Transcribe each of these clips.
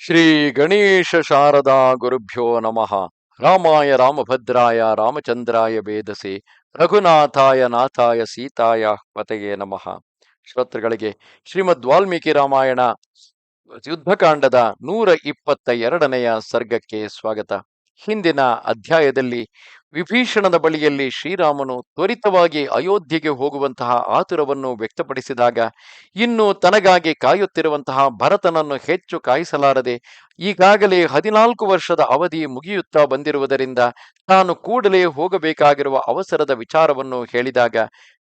ಶ್ರೀ ಗಣೇಶ ಶಾರದಾ ಗುರುಭ್ಯೋ ನಮಃ. ರಾಮಾಯ ರಾಮಭದ್ರಾಯ ರಾಮಚಂದ್ರಾಯ ವೇದಸೆ ರಘುನಾಥಾಯ ನಾಥಾಯ ಸೀತಾಯ ಪತೆಯೇ ನಮಃ. ಶ್ರೋತೃಗಳಿಗೆ ಶ್ರೀಮದ್ ವಾಲ್ಮೀಕಿ ರಾಮಾಯಣ ಯುದ್ಧಕಾಂಡದ 122ನೆಯ ಸರ್ಗಕ್ಕೆ ಸ್ವಾಗತ. ಹಿಂದಿನ ಅಧ್ಯಾಯದಲ್ಲಿ ವಿಭೀಷಣನ ಬಳಿಯಲ್ಲಿ ಶ್ರೀರಾಮನು ತ್ವರಿತವಾಗಿ ಅಯೋಧ್ಯೆಗೆ ಹೋಗುವಂತಹ ಆತುರವನ್ನು ವ್ಯಕ್ತಪಡಿಸಿದಾಗ ಇನ್ನು ತನಗಾಗಿ ಕಾಯುತ್ತಿರುವಂತಹ ಭರತನನ್ನು ಹೆಚ್ಚು ಕಾಯಿಸಲಾರದೆ ಈಗಾಗಲೇ 14 ವರ್ಷದ ಅವಧಿ ಮುಗಿಯುತ್ತಾ ಬಂದಿರುವುದರಿಂದ ತಾನು ಕೂಡಲೇ ಹೋಗಬೇಕಾಗಿರುವ ಅವಸರದ ವಿಚಾರವನ್ನು ಹೇಳಿದಾಗ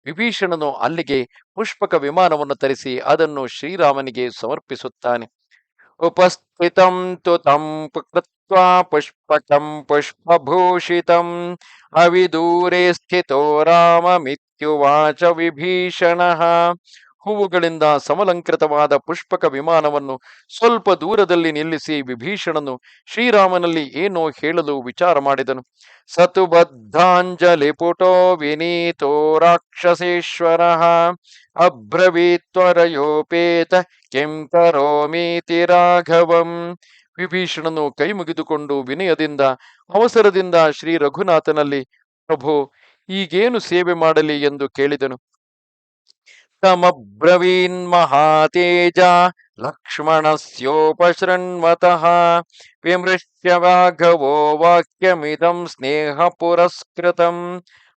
ವಿಭೀಷಣನು ಅಲ್ಲಿಗೆ ಪುಷ್ಪಕ ವಿಮಾನವನ್ನು ತರಿಸಿ ಅದನ್ನು ಶ್ರೀರಾಮನಿಗೆ ಸಮರ್ಪಿಸುತ್ತಾನೆ. ಉಪಸ್ಥಿತಂ ತು ತಂ ಕೃತ್ವಾ ಪುಷ್ಪಕಂ ಪುಷ್ಪಭೂಷಿತಂ ಅವಿದೂರೇ ಸ್ಥಿತೋ ರಾಮಮಿತ್ಯುವಾಚ ವಿಭೀಷಣಃ. ಹೂವುಗಳಿಂದ ಸಮಲಂಕೃತವಾದ ಪುಷ್ಪಕ ವಿಮಾನವನ್ನು ಸ್ವಲ್ಪ ದೂರದಲ್ಲಿ ನಿಲ್ಲಿಸಿ ವಿಭೀಷಣನು ಶ್ರೀರಾಮನಲ್ಲಿ ಏನೋ ಹೇಳಲು ವಿಚಾರ ಮಾಡಿದನು. ಸತು ಬದ್ಧಾಂಜಲಿ ಪುಟೋ ವಿನೀತೋ ರಾಕ್ಷಸೇಶ್ವರ ಅಬ್ರವೀತ್ವರಯೋಪೇತ ಕಿಂ ಕರೋಮೀತಿ ರಾಘವಂ. ವಿಭೀಷಣನು ಕೈ ಮುಗಿದುಕೊಂಡು ವಿನಯದಿಂದ ಅವಸರದಿಂದ ಶ್ರೀ ರಘುನಾಥನಲ್ಲಿ, ಪ್ರಭೋ, ಈಗೇನು ಸೇವೆ ಮಾಡಲಿ ಎಂದು ಕೇಳಿದನು. ತಮಬ್ರವೀನ್ ಮಹಾತೇಜ ಲಕ್ಷ್ಮಣಸ್ಯೋಪಶೃಣ್ವತಃ ವಿಮೃಶ್ಯ ರಾಘವೋ ವಾಕ್ಯಮಿದಂ ಸ್ನೇಹ ಪುರಸ್ಕೃತಂ.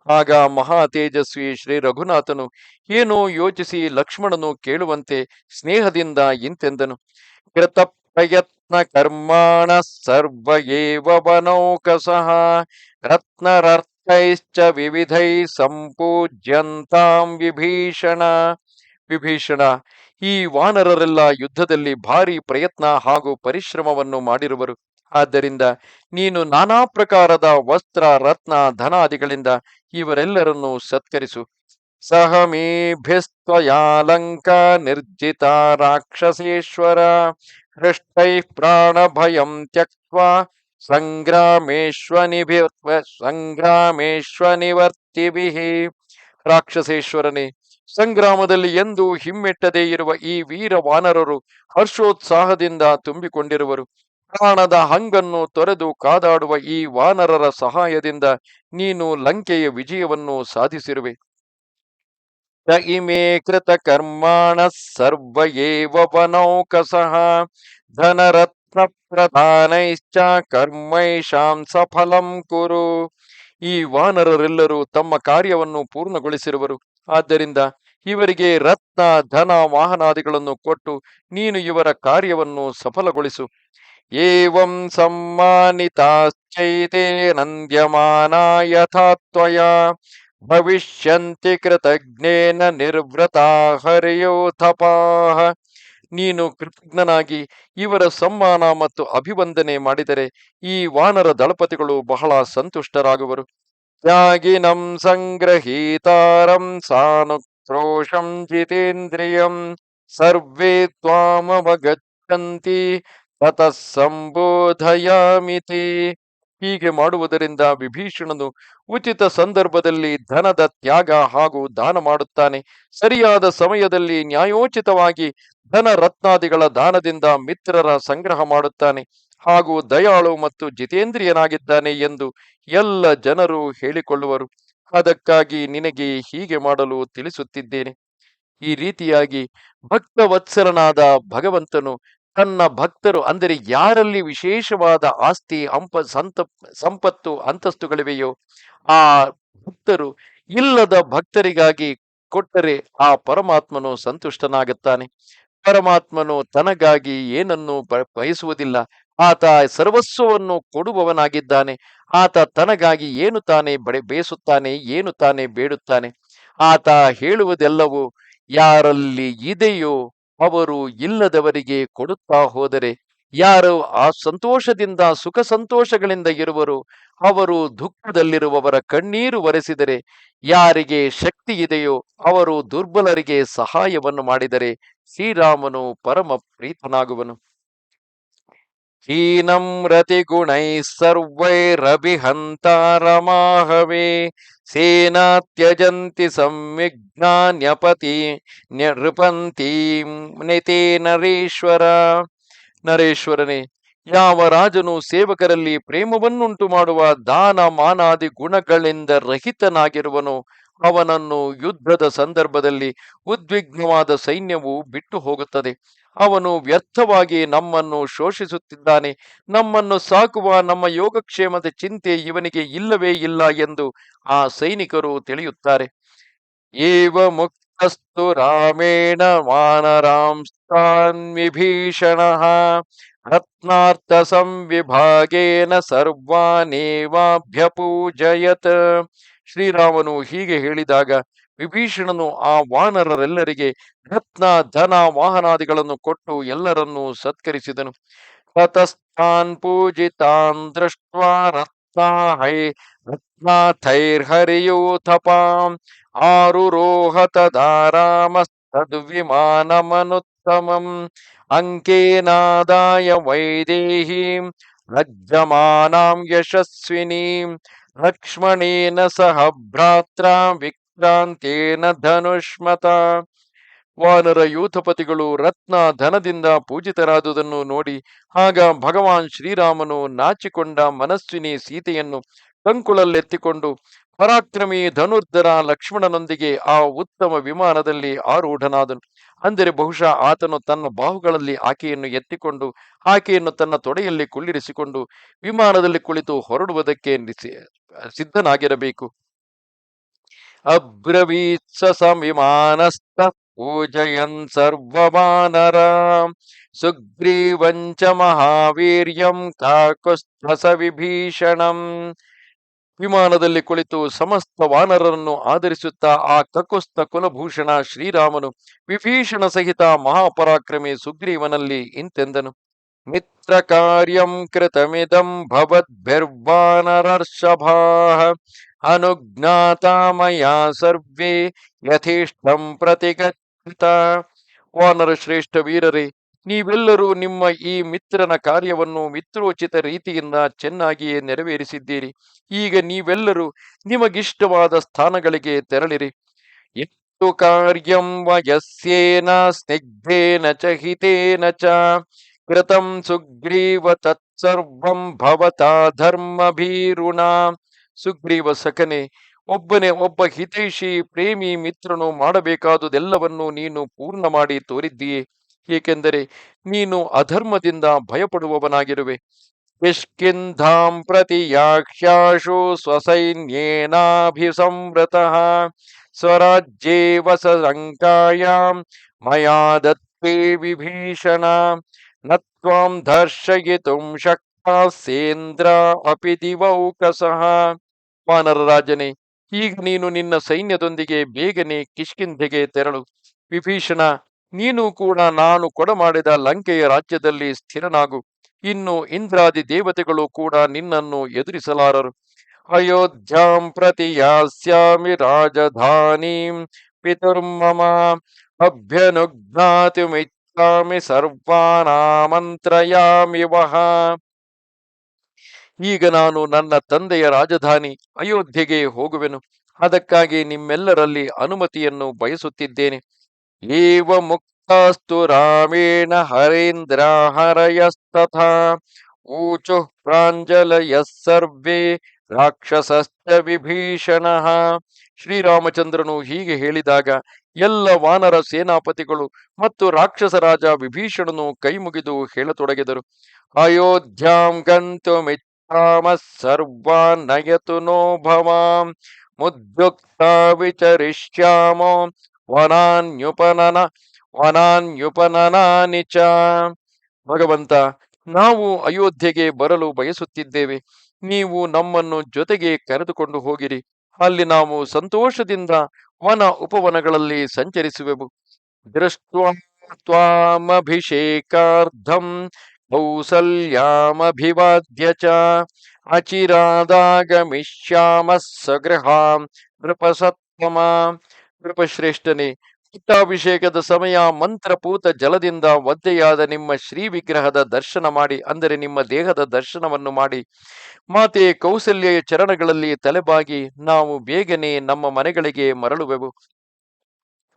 ಆಗ ಮಹಾತೇಜಸ್ವಿ ಶ್ರೀ ರಘುನಾಥನು ಏನೋ ಯೋಚಿಸಿ ಲಕ್ಷ್ಮಣನು ಕೇಳುವಂತೆ ಸ್ನೇಹದಿಂದ ಇಂತೆಂದನು. ಕೃತ ಪ್ರಯತ್ನ ಕರ್ಮಾಣ ಸರ್ವ ಏವ ವನೌಕಸಃ ರತ್ನರರ್ಥೈಶ್ಚ ವಿವಿಧೈ ಸಂಪೂಜ್ಯಂತಾಂ ವಿಭೀಷಣ. ವಿಭೀಷಣ, ಈ ವಾನರರೆಲ್ಲ ಯುದ್ಧದಲ್ಲಿ ಭಾರಿ ಪ್ರಯತ್ನ ಹಾಗೂ ಪರಿಶ್ರಮವನ್ನು ಮಾಡಿರುವರು. ಆದ್ದರಿಂದ ನೀನು ನಾನಾ ಪ್ರಕಾರದ ವಸ್ತ್ರ ರತ್ನ ಧನಾದಿಗಳಿಂದ ಇವರೆಲ್ಲರನ್ನೂ ಸತ್ಕರಿಸು. ಸಹಮೇಭಿಸ್ತ್ವಯಾಲಂಕ ನಿರ್ಜಿತ ರಾಕ್ಷಸೇಶ್ವರ ಹೃಷ್ಟೈ ಪ್ರಾಣಭಯಂ ತ್ಯಕ್ತ್ವಾ ಸಂಗ್ರಾಮೇಶ್ವನಿವರ್ತಿಭಿಃ. ರಾಕ್ಷಸೇಶ್ವರನೇ, ಸಂಗ್ರಾಮದಲ್ಲಿ ಎಂದೂ ಹಿಮ್ಮೆಟ್ಟದೇ ಇರುವ ಈ ವೀರ ವಾನರರು ಹರ್ಷೋತ್ಸಾಹದಿಂದ ತುಂಬಿಕೊಂಡಿರುವರು. ಪ್ರಾಣದ ಹಂಗನ್ನು ತೊರೆದು ಕಾದಾಡುವ ಈ ವಾನರರ ಸಹಾಯದಿಂದ ನೀನು ಲಂಕೆಯ ವಿಜಯವನ್ನು ಸಾಧಿಸಿರುವೆ. ತ ಇಮೇ ಕೃತ ಕರ್ಮಾಣ ಸರ್ವ ಏವ ವನೌಕಸಃ ಧನರತ್ನ ಪ್ರಧಾನೈಶ್ಚ ಕರ್ಮೈಷಾಂ ಸಫಲಂ ಕುರು. ಈ ವಾನರರೆಲ್ಲರೂ ತಮ್ಮ ಕಾರ್ಯವನ್ನು ಪೂರ್ಣಗೊಳಿಸಿರುವರು. ಆದ್ದರಿಂದ ಇವರಿಗೆ ರತ್ನ ಧನ ವಾಹನಾದಿಗಳನ್ನು ಕೊಟ್ಟು ನೀನು ಇವರ ಕಾರ್ಯವನ್ನು ಸಫಲಗೊಳಿಸು. ಏವಂ ಸಮ್ಮಾನಿತಾಶ್ಚೈತೆ ನಂದ್ಯಮಾನಾ ಯಥಾ ತ್ವಯಾ ಭವಿಷ್ಯಂತಿ ಕೃತಜ್ಞೇನ ನಿರ್ವೃತಾ ಹರ್ಯೋಥಪಾಃ. ನೀನು ಕೃತಜ್ಞನಾಗಿ ಇವರ ಸಮ್ಮಾನ ಮತ್ತು ಅಭಿವಂದನೆ ಮಾಡಿದರೆ ಈ ವಾನರ ದಳಪತಿಗಳು ಬಹಳ ಸಂತುಷ್ಟರಾಗುವರು. ತ್ಯಾಗಿನಂ ಸಂಗ್ರಹೀತಾರಂ ಸಾನುಕ್ರೋಶಂ ಜಿತೇಂದ್ರಿಯಂ ಸರ್ವೇ ತ್ವಾಮವಗಚ್ಚಂತಿ ತತಃ ಸಂಬೋಧಯಾಮಿತಿ. ಹೀಗೆ ಮಾಡುವುದರಿಂದ ವಿಭೀಷಣನು ಉಚಿತ ಸಂದರ್ಭದಲ್ಲಿ ಧನದ ತ್ಯಾಗ ಹಾಗೂ ದಾನ ಮಾಡುತ್ತಾನೆ. ಸರಿಯಾದ ಸಮಯದಲ್ಲಿ ನ್ಯಾಯೋಚಿತವಾಗಿ ಧನ ರತ್ನಾದಿಗಳ ದಾನದಿಂದ ಮಿತ್ರರ ಸಂಗ್ರಹ ಮಾಡುತ್ತಾನೆ ಹಾಗೂ ದಯಾಳು ಮತ್ತು ಜಿತೇಂದ್ರಿಯನಾಗಿದ್ದಾನೆ ಎಂದು ಎಲ್ಲ ಜನರು ಹೇಳಿಕೊಳ್ಳುವರು. ಅದಕ್ಕಾಗಿ ನಿನಗೆ ಹೀಗೆ ಮಾಡಲು ತಿಳಿಸುತ್ತಿದ್ದೇನೆ. ಈ ರೀತಿಯಾಗಿ ಭಕ್ತವತ್ಸಲನಾದ ಭಗವಂತನು ತನ್ನ ಭಕ್ತರು, ಅಂದರೆ ಯಾರಲ್ಲಿ ವಿಶೇಷವಾದ ಆಸ್ತಿ ಸಂಪತ್ತು ಅಂತಸ್ತುಗಳಿವೆಯೋ ಆ ಭಕ್ತರು ಇಲ್ಲದ ಭಕ್ತರಿಗಾಗಿ ಕೊಟ್ಟರೆ ಆ ಪರಮಾತ್ಮನು ಸಂತುಷ್ಟನಾಗುತ್ತಾನೆ. ಪರಮಾತ್ಮನು ತನಗಾಗಿ ಏನನ್ನು ಬಯಸುವುದಿಲ್ಲ. ಆತ ಸರ್ವಸ್ವವನ್ನು ಕೊಡುವವನಾಗಿದ್ದಾನೆ. ಆತ ತನಗಾಗಿ ಏನು ತಾನೇ ಬಯಸುತ್ತಾನೆ, ಏನು ತಾನೇ ಬೇಡುತ್ತಾನೆ. ಆತ ಹೇಳುವುದೆಲ್ಲವೂ ಯಾರಲ್ಲಿ ಇದೆಯೋ ಅವರು ಇಲ್ಲದವರಿಗೆ ಕೊಡುತ್ತಾ ಹೋದರೆ, ಯಾರು ಆ ಸಂತೋಷದಿಂದ ಸುಖ ಸಂತೋಷಗಳಿಂದ ಇರುವರು ಅವರು ದುಃಖದಲ್ಲಿರುವವರ ಕಣ್ಣೀರು ಒರೆಸಿದರೆ, ಯಾರಿಗೆ ಶಕ್ತಿ ಇದೆಯೋ ಅವರು ದುರ್ಬಲರಿಗೆ ಸಹಾಯವನ್ನು ಮಾಡಿದರೆ ಶ್ರೀರಾಮನು ಪರಮ ಪ್ರೀತನಾಗುವನು. ಹೀನಂ ರತಿ ಗುಣೈ ಸರ್ವೈರಭಿಹಂತಾರಮಾಹವೇ ಸೇನಾ ತ್ಯಜಂತಿ ಸಂವಿಘ್ನಾನ್ಯಪತಿ ನೃಪಂತಿ ನಿತೇ ನರೇಶ್ವರ. ನರೇಶ್ವರನೇ, ಯಾವ ರಾಜನು ಸೇವಕರಲ್ಲಿ ಪ್ರೇಮವನ್ನುಂಟು ಮಾಡುವ ದಾನ ಮಾನಾದಿ ಗುಣಗಳಿಂದ ರಹಿತನಾಗಿರುವನೋ ಅವನನ್ನು ಯುದ್ಧದ ಸಂದರ್ಭದಲ್ಲಿ ಉದ್ವಿಗ್ನವಾದ ಸೈನ್ಯವು ಬಿಟ್ಟು ಹೋಗುತ್ತದೆ. ಅವನು ವ್ಯರ್ಥವಾಗಿ ನಮ್ಮನ್ನು ಶೋಷಿಸುತ್ತಿದ್ದಾನೆ. ನಮ್ಮನ್ನು ಸಾಕುವ ನಮ್ಮ ಯೋಗಕ್ಷೇಮದ ಚಿಂತೆ ಇವನಿಗೆ ಇಲ್ಲವೇ ಇಲ್ಲ ಎಂದು ಆ ಸೈನಿಕರು ತಿಳಿಯುತ್ತಾರೆ. ಏವ ಮುಕ್ತಸ್ತು ರಾಮೇಣ ವಾನರಾಂಸ್ತಾನ್ ವಿಭೀಷಣಃ ರತ್ನಾರ್ಥ ಸಂವಿಭಾಗೇನ ಸರ್ವಾನೇವಾಭ್ಯಪೂಜಯತ್. ಶ್ರೀರಾಮನು ಹೀಗೆ ಹೇಳಿದಾಗ ವಿಭೀಷಣನು ಆ ವಾನರರೆಲ್ಲರಿಗೆ ರತ್ನ ಧನ ವಾಹನಾದಿಗಳನ್ನು ಕೊಟ್ಟು ಎಲ್ಲರನ್ನೂ ಸತ್ಕರಿಸಿದನು. ತತಸ್ತಾನ್ ಪೂಜಿತಾನ್ ದೃಷ್ಟ್ವಾ ರತ್ನಾಥೈರ್ಹರಿಯೂಥಪಾಂ ಆರುರೋಹತ ದಾರಾಮಸ್ತದ್ವಿಮಾನಮನುತ್ತಮಂ ಅಂಕೇನಾದಾಯ ವೈದೇಹೀಂ ರಜ್ಜಮಾನಾಂ ಯಶಸ್ವಿನೀಂ ಲಕ್ಷ್ಮಣೇನ ಸಹ ಭ್ರಾತ್ರ ವಿಕ್ರಾಂತೇನ ಧನುಷ್ಮತ. ವಾನರ ಯೂಥಪತಿಗಳು ರತ್ನ ಧನದಿಂದ ಪೂಜಿತರಾದುದನ್ನು ನೋಡಿ ಆಗ ಭಗವಾನ್ ಶ್ರೀರಾಮನು ನಾಚಿಕೊಂಡ ಮನಸ್ವಿನಿ ಸೀತೆಯನ್ನು ಕಂಕುಳಲ್ಲೆತ್ತಿಕೊಂಡು ಪರಾಕ್ರಮಿ ಧನುರ್ಧರ ಲಕ್ಷ್ಮಣನೊಂದಿಗೆ ಆ ಉತ್ತಮ ವಿಮಾನದಲ್ಲಿ ಆರೂಢನಾದನು. ಅಂದರೆ ಬಹುಶಃ ಆತನು ತನ್ನ ಬಾಹುಗಳಲ್ಲಿ ಆಕೆಯನ್ನು ಎತ್ತಿಕೊಂಡು ಆಕೆಯನ್ನು ತನ್ನ ತೊಡೆಯಲ್ಲಿ ಕುಳ್ಳಿರಿಸಿಕೊಂಡು ವಿಮಾನದಲ್ಲಿ ಕುಳಿತು ಹೊರಡುವುದಕ್ಕೆ ಸಿದ್ಧನಾಗಿರಬೇಕು. ಅಬ್ರವೀತ್ಸ ವಿಮಾನಸ್ಥ ಪೂಜಯನ್ ಸರ್ವವಾನರ ಸುಗ್ರೀವಂಚ ಮಹಾವೀರ್ಯಂ ಕಾಕುಸ್ಥಸ ವಿಭೀಷಣಂ. ವಿಮಾನದಲ್ಲಿ ಕುಳಿತು ಸಮಸ್ತ ವಾನರರನ್ನು ಆಧರಿಸುತ್ತಾ ಆ ಕಕುಸ್ಥ ಕುಲಭೂಷಣ ಶ್ರೀರಾಮನು ವಿಭೀಷಣ ಸಹಿತ ಮಹಾಪರಾಕ್ರಮಿ ಸುಗ್ರೀವನಲ್ಲಿ ಇಂತೆಂದನು. ಮಿತ್ರ ಕಾರ್ಯಂ ಕೃತಮಿದಂ ಭವದ್ಭಿರ್ವಾನರರ್ಷಭಾಃ ಅನುಜ್ಞಾತಾ ಮಯಾ ಸರ್ವೇ ಯಥೇಷ್ಟಂ ಪ್ರತಿಗಚ್ಛತ. ವಾನರ ಶ್ರೇಷ್ಠ ವೀರರೇ, ನೀವೆಲ್ಲರೂ ನಿಮ್ಮ ಈ ಮಿತ್ರನ ಕಾರ್ಯವನ್ನು ಮಿತ್ರೋಚಿತ ರೀತಿಯಿಂದ ಚೆನ್ನಾಗಿಯೇ ನೆರವೇರಿಸಿದ್ದೀರಿ. ಈಗ ನೀವೆಲ್ಲರೂ ನಿಮಗಿಷ್ಟವಾದ ಸ್ಥಾನಗಳಿಗೆ ತೆರಳಿರಿ. ಎಷ್ಟು ಕಾರ್ಯಂ ವಯಸ್ಯೇನ ಸ್ನಿಗ್ಧೇನ ಚ ಹಿತೇನ ಚ ಕೃತಂ ಸುಗ್ರೀವ ತತ್ಸರ್ವಂ ಭವತಾ ಧರ್ಮಭೀರುಣ. ಸುಗ್ರೀವ ಸಖನೆ, ಒಬ್ಬ ಹಿತೈಷಿ ಪ್ರೇಮಿ ಮಿತ್ರನು ಮಾಡಬೇಕಾದುದೆಲ್ಲವನ್ನು ನೀನು ಪೂರ್ಣ ಮಾಡಿ ತೋರಿದ್ದೀಯೇ. ಏಕೆಂದರೆ ನೀನು ಅಧರ್ಮದಿಂದ ಭಯಪಡುವವನಾಗಿರುವೆ. ಕಿಷ್ಕಿಂಧಾಂ ಪ್ರತಿ ಯಾಕ್ಷ್ಯಾಶು ಸ್ವಸೈನ್ಯೇನಾಭಿಸಂವೃತಃ ಸ್ವರಾಜ್ಯೇ ವಸಲಂಕಾಯಾಂ ಮಯಾ ದತ್ತೇ ವಿಭೀಷಣ ನ ತ್ವಾಂ ದರ್ಶಯಿತುಂ ಶಕ್ತಾಸ್ಯೇಂದ್ರ ಅಪಿ ದಿವೌಕಸಃ. ವಾನರ ರಾಜನೇ, ಈಗ ನೀನು ನಿನ್ನ ಸೈನ್ಯದೊಂದಿಗೆ ಬೇಗನೆ ಕಿಷ್ಕಿಂಧೆಗೆ ತೆರಳು. ವಿಭೀಷಣ, ನೀನು ಕೂಡ ನಾನು ಕೊಡಮಾಡಿದ ಲಂಕೆಯ ರಾಜ್ಯದಲ್ಲಿ ಸ್ಥಿರನಾಗು. ಇನ್ನು ಇಂದ್ರಾದಿ ದೇವತೆಗಳು ಕೂಡ ನಿನ್ನನ್ನು ಎದುರಿಸಲಾರರು. ಅಯೋಧ್ಯಾಂ ಪ್ರತಿ ಯಾಸ್ಯಾಮಿ ರಾಜಧಾನೀಂ ಪಿತುರ್ಮಮ ಅಭ್ಯನುಜ್ಞಾತುಮಿಚ್ಛಾಮಿ ಸರ್ವಾನಾಮಂತ್ರಯಾಮಿ ವಹ. ಈಗ ನಾನು ನನ್ನ ತಂದೆಯ ರಾಜಧಾನಿ ಅಯೋಧ್ಯೆಗೆ ಹೋಗುವೆನು. ಅದಕ್ಕಾಗಿ ನಿಮ್ಮೆಲ್ಲರಲ್ಲಿ ಅನುಮತಿಯನ್ನು ಬಯಸುತ್ತಿದ್ದೇನೆ. ಏವ ಮುಕ್ತಾಸ್ತು ರಾಮೇಣ ಹರೇಂದ್ರ ಹರಯಸ್ತಥಾ ಊಚುಃ ಪ್ರಾಂಜಲಯಃ ಸರ್ವೇ ರಾಕ್ಷಸಶ್ಚ ವಿಭೀಷಣಃ. ಶ್ರೀರಾಮಚಂದ್ರನು ಹೀಗೆ ಹೇಳಿದಾಗ ಎಲ್ಲ ವಾನರ ಸೇನಾಪತಿಗಳು ಮತ್ತು ರಾಕ್ಷಸ ರಾಜ ವಿಭೀಷಣನು ಕೈಮುಗಿದು ಹೇಳತೊಡಗಿದರು. ಅಯೋಧ್ಯಾಂ ಗಂತುಮಿಚ್ಛಾಮಃ ಸರ್ವಾನ್ ನಯತು ನೋ ಭವಾಂ ಮುದ್ಯುಕ್ತಾ ವಿಚರಿಷ್ಯಾಮೋ ವನಾನ್ಯುಪನನಾನಿ ಚ. ಭಗವಂತ, ನಾವು ಅಯೋಧ್ಯೆಗೆ ಬರಲು ಬಯಸುತ್ತಿದ್ದೇವೆ. ನೀವು ನಮ್ಮನ್ನು ಜೊತೆಗೆ ಕರೆದುಕೊಂಡು ಹೋಗಿರಿ. ಅಲ್ಲಿ ನಾವು ಸಂತೋಷದಿಂದ ವನ ಉಪವನಗಳಲ್ಲಿ ಸಂಚರಿಸುವೆವು. ದೃಷ್ಟ್ವಾ ತ್ವಾಮಭಿಷೇಕಾರ್ಥಂ ಕೌಸಲ್ಯಾಮಭಿವಾದ್ಯ ಚ ಅಚಿರಾದಾಗಮಿಷ್ಯಾಮಃ ಸ್ವಗೃಹಾಂ ನೃಪಸತ್ತಮ. ನೃಪಶ್ರೇಷ್ಠನೇ, ಪಟ್ಟಾಭಿಷೇಕದ ಸಮಯ ಮಂತ್ರಪೂತ ಜಲದಿಂದ ಒದ್ದೆಯಾದ ನಿಮ್ಮ ಶ್ರೀ ವಿಗ್ರಹದ ದರ್ಶನ ಮಾಡಿ, ಅಂದರೆ ನಿಮ್ಮ ದೇಹದ ದರ್ಶನವನ್ನು ಮಾಡಿ ಮಾತೆ ಕೌಸಲ್ಯ ಚರಣಗಳಲ್ಲಿ ತಲೆಬಾಗಿ ನಾವು ಬೇಗನೆ ನಮ್ಮ ಮನೆಗಳಿಗೆ ಮರಳುವೆವು.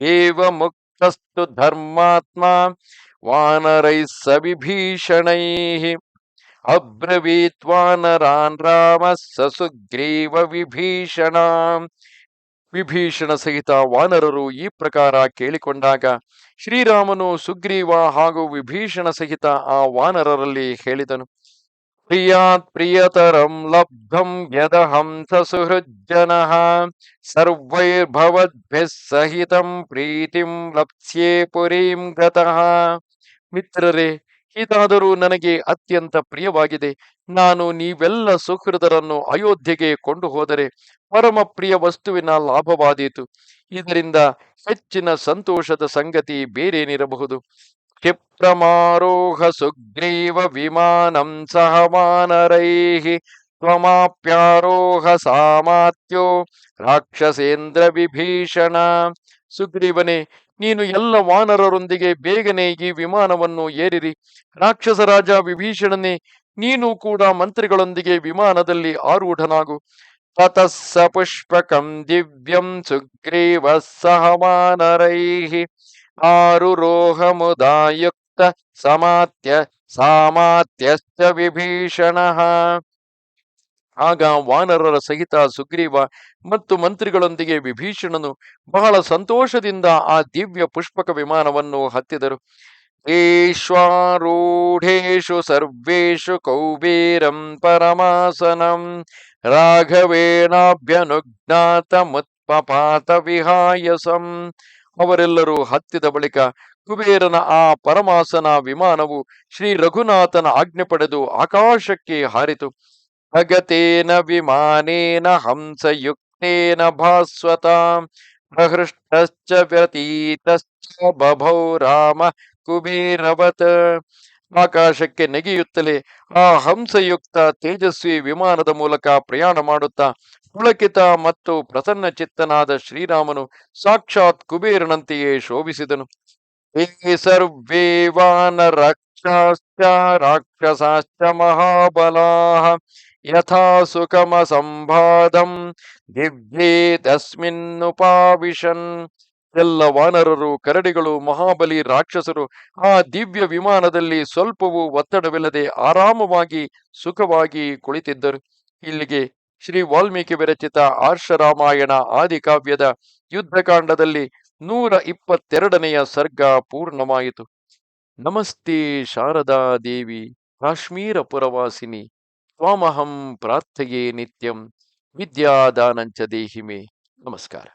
ಏವ ಮುಕ್ತಸ್ತು ಧರ್ಮಾತ್ಮ ವಾನರೈಃ ಸ ವಿಭೀಷಣೈಃ ಅಬ್ರವೀತ್ ವಾನರಾನ್ ರಾಮಃ ಸ ಸುಗ್ರೀವ ವಿಭೀಷಣ. ವಿಭೀಷಣ ಸಹಿತ ವಾನರರು ಈ ಪ್ರಕಾರ ಕೇಳಿಕೊಂಡಾಗ ಶ್ರೀರಾಮನು ಸುಗ್ರೀವ ಹಾಗೂ ವಿಭೀಷಣ ಸಹಿತ ಆ ವಾನರರಲ್ಲಿ ಹೇಳಿದನು, ಪ್ರಿಯಾತ್ ಪ್ರಿಯತರಂ ಲಬ್ಧಂ ಯದಹಂ ಸ ಸುಹೃಜ್ಜನಃ ಸರ್ವೈರ್ಭವದ್ಭಿಃ ಸಹಿತಂ ಪ್ರೀತಿಂ ಲಪ್ಸ್ಯೆ ಪುರೀಂ ಗತಃ. ಮಿತ್ರರೇ, ಇದಾದರೂ ನನಗೆ ಅತ್ಯಂತ ಪ್ರಿಯವಾಗಿದೆ. ನಾನು ನೀವೆಲ್ಲ ಸುಹೃದರನ್ನು ಅಯೋಧ್ಯೆಗೆ ಕೊಂಡು ಹೋದರೆ ಪರಮ ಪ್ರಿಯ ವಸ್ತುವಿನ ಲಾಭವಾದೀತು. ಇದರಿಂದ ಹೆಚ್ಚಿನ ಸಂತೋಷದ ಸಂಗತಿ ಬೇರೇನಿರಬಹುದು. ಕ್ಷಿಪ್ರಮಾರೋಹ ಸುಗ್ರೀವ ವಿಮಾನಂ ಸಹ ವಾನರೈಃ ತ್ವಮಾಪ್ಯಾರೋಹ ಸಾಮಾತ್ಯೋ ರಾಕ್ಷಸೇಂದ್ರ ವಿಭೀಷಣ. ಸುಗ್ರೀವನೇ, ನೀನು ಎಲ್ಲ ವಾನರರೊಂದಿಗೆ ಬೇಗನೆ ಈ ವಿಮಾನವನ್ನು ಏರಿರಿ. ರಾಕ್ಷಸ ರಾಜ ವಿಭೀಷಣನೇ, ನೀನು ಕೂಡ ಮಂತ್ರಿಗಳೊಂದಿಗೆ ವಿಮಾನದಲ್ಲಿ ಆರೂಢನಾಗು. ತತಃ ಸ ಪುಷ್ಪಕಂ ದಿವ್ಯಂ ಸುಗ್ರೀವ ಸಹ ವಾನರೈಃ ಆರುರೋಹ ಮುದಾಯುಕ್ತ ಸಾಮಾತ್ಯಶ್ಚ ವಿಭೀಷಣಃ. ಆಗ ವಾನರರ ಸಹಿತ ಸುಗ್ರೀವ ಮತ್ತು ಮಂತ್ರಿಗಳೊಂದಿಗೆ ವಿಭೀಷಣನು ಬಹಳ ಸಂತೋಷದಿಂದ ಆ ದಿವ್ಯ ಪುಷ್ಪಕ ವಿಮಾನವನ್ನು ಹತ್ತಿದರು. ಈಶ್ವಾರೂಢೇಶು ಸರ್ವೇಷು ಕೌಬೇರಂ ಪರಮಾಸನಂ ರಾಘವೇಣಾಭ್ಯನುಜ್ಞಾತ ಮುತ್ಪಪಾತ ವಿಹಾಯಸಂ. ಅವರೆಲ್ಲರೂ ಹತ್ತಿದ ಬಳಿಕ ಕುಬೇರನ ಆ ಪರಮಾಸನ ವಿಮಾನವು ಶ್ರೀ ರಘುನಾಥನ ಆಜ್ಞೆ ಪಡೆದು ಆಕಾಶಕ್ಕೆ ಹಾರಿತು. ಅಗತೇನ ವಿಮಾನೇನ ಹಂಸಯುಕ್ತೇನ ಭಾಸ್ವತಾಂ ಪ್ರಹೃಷ್ಟಶ್ಚ ವ್ಯತೀತಶ್ಚ ಬಭೌ ರಾಮ ಕುಬೇರವತ್. ಆಕಾಶಕ್ಕೆ ನೆಗೆಯುತ್ತಲೇ ಆ ಹಂಸಯುಕ್ತ ತೇಜಸ್ವಿ ವಿಮಾನದ ಮೂಲಕ ಪ್ರಯಾಣ ಮಾಡುತ್ತಾ ಪುಳಕಿತ ಮತ್ತು ಪ್ರಸನ್ನ ಚಿತ್ತನಾದ ಶ್ರೀರಾಮನು ಸಾಕ್ಷಾತ್ ಕುಬೇರನಂತೆಯೇ ಶೋಭಿಸಿದನು. ಏ ಸರ್ವೇ ವಾನರಕ್ಷಾಶ್ಚ ರಾಕ್ಷಸಾಶ್ಚ ಮಹಾಬಲಾಃ ಯಥಾ ಸುಖಮ ಸಂಭಾದಂ ದಿವ್ಯೇ ತಸ್ಮಿನ್ನುಪಾವಿಶನ್. ಎಲ್ಲ ವಾನರರು, ಕರಡಿಗಳು, ಮಹಾಬಲಿ ರಾಕ್ಷಸರು ಆ ದಿವ್ಯ ವಿಮಾನದಲ್ಲಿ ಸ್ವಲ್ಪವೂ ಒತ್ತಡವಿಲ್ಲದೆ ಆರಾಮವಾಗಿ ಸುಖವಾಗಿ ಕುಳಿತಿದ್ದರು. ಇಲ್ಲಿಗೆ ಶ್ರೀ ವಾಲ್ಮೀಕಿ ವಿರಚಿತ ಆರ್ಷರಾಮಾಯಣ ಆದಿಕಾವ್ಯದ ಯುದ್ಧಕಾಂಡದಲ್ಲಿ 122ನೆಯ ಸರ್ಗ ಪೂರ್ಣವಾಯಿತು. ನಮಸ್ತೆ ಶಾರದಾ ದೇವಿ ಕಾಶ್ಮೀರ ಪುರವಾಸಿನಿ ತ್ವಾಮಹಂ ಪ್ರಾರ್ಥಯೇ ನಿತ್ಯಂ ವಿದ್ಯಾದಾನಂಚ ದೇಹಿಮೆ. ನಮಸ್ಕಾರ.